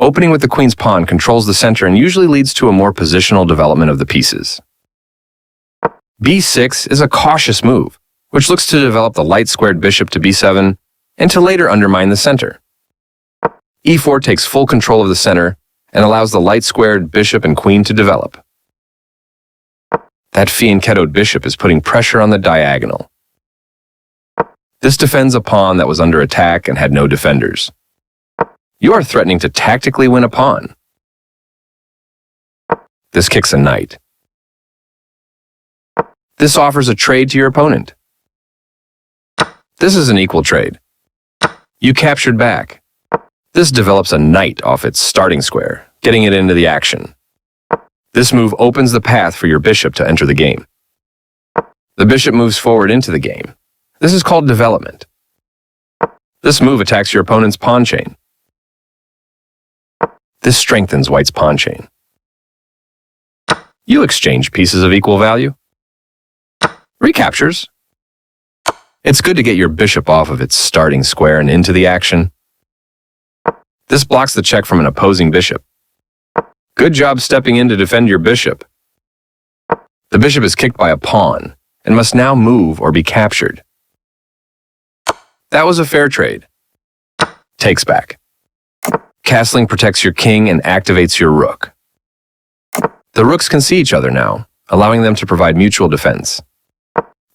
Opening with the queen's pawn controls the center and usually leads to a more positional development of the pieces. b6 is a cautious move, which looks to develop the light-squared bishop to b7 and to later undermine the center. e4 takes full control of the center and allows the light-squared bishop and queen to develop. That fianchettoed bishop is putting pressure on the diagonal. This defends a pawn that was under attack and had no defenders. You are threatening to tactically win a pawn. This kicks a knight. This offers a trade to your opponent. This is an equal trade. You captured back. This develops a knight off its starting square, getting it into the action. This move opens the path for your bishop to enter the game. The bishop moves forward into the game. This is called development. This move attacks your opponent's pawn chain. This strengthens white's pawn chain. You exchange pieces of equal value. Recaptures. It's good to get your bishop off of its starting square and into the action. This blocks the check from an opposing bishop. Good job stepping in to defend your bishop. The bishop is kicked by a pawn and must now move or be captured. That was a fair trade. Takes back. Castling protects your king and activates your rook. The rooks can see each other now, allowing them to provide mutual defense.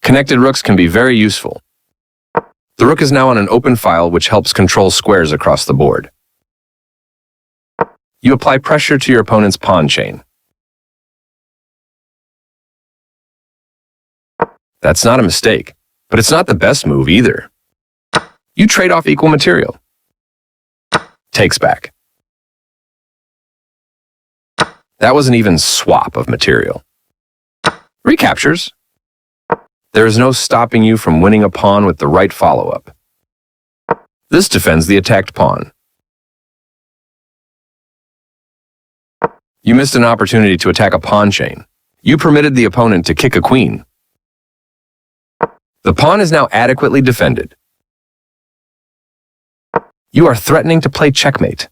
Connected rooks can be very useful. The rook is now on an open file which helps control squares across the board. You apply pressure to your opponent's pawn chain. That's not a mistake, but it's not the best move either. You trade off equal material. Takes back. That was an even swap of material. Recaptures. There is no stopping you from winning a pawn with the right follow-up. This defends the attacked pawn. You missed an opportunity to attack a pawn chain. You permitted the opponent to kick a queen. The pawn is now adequately defended. You are threatening to play checkmate.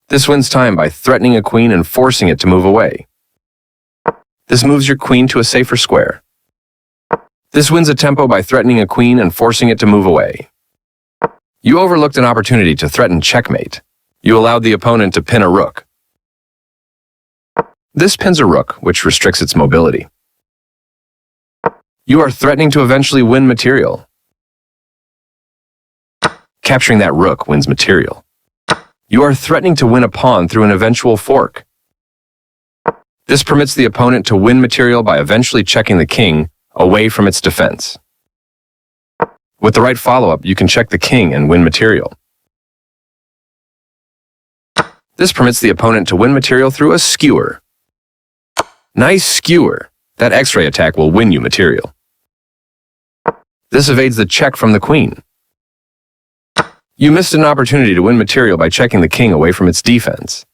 This wins time by threatening a queen and forcing it to move away. This moves your queen to a safer square. This wins a tempo by threatening a queen and forcing it to move away. You overlooked an opportunity to threaten checkmate. You allowed the opponent to pin a rook. This pins a rook, which restricts its mobility. You are threatening to eventually win material. Capturing that rook wins material. You are threatening to win a pawn through an eventual fork. This permits the opponent to win material by eventually checking the king away from its defense. With the right follow-up, you can check the king and win material. This permits the opponent to win material through a skewer. Nice skewer. That X-ray attack will win you material. This evades the check from the queen. You missed an opportunity to win material by checking the king away from its defense.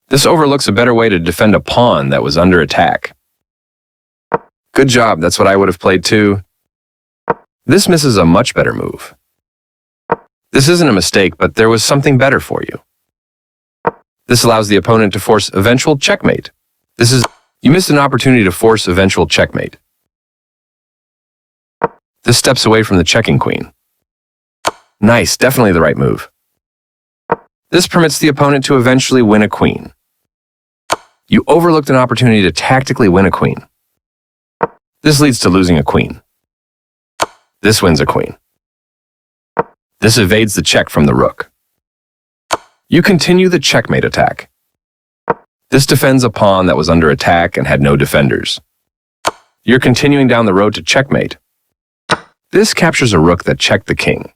This overlooks a better way to defend a pawn that was under attack. Good job, that's what I would have played too. This misses a much better move. This isn't a mistake, but there was something better for you. This allows the opponent to force eventual checkmate. You missed an opportunity to force eventual checkmate. This steps away from the checking queen. Nice, definitely the right move. This permits the opponent to eventually win a queen. You overlooked an opportunity to tactically win a queen. This leads to losing a queen. This wins a queen. This evades the check from the rook. You continue the checkmate attack. This defends a pawn that was under attack and had no defenders. You're continuing down the road to checkmate. This captures a rook that checked the king.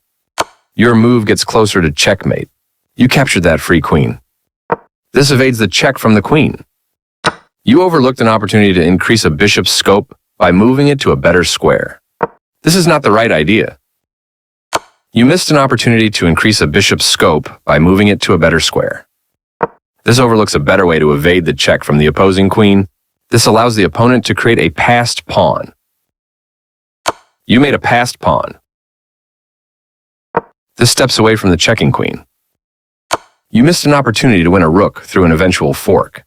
Your move gets closer to checkmate. You captured that free queen. This evades the check from the queen. You overlooked an opportunity to increase a bishop's scope by moving it to a better square. This is not the right idea. You missed an opportunity to increase a bishop's scope by moving it to a better square. This overlooks a better way to evade the check from the opposing queen. This allows the opponent to create a passed pawn. You made a passed pawn. This steps away from the checking queen. You missed an opportunity to win a rook through an eventual fork.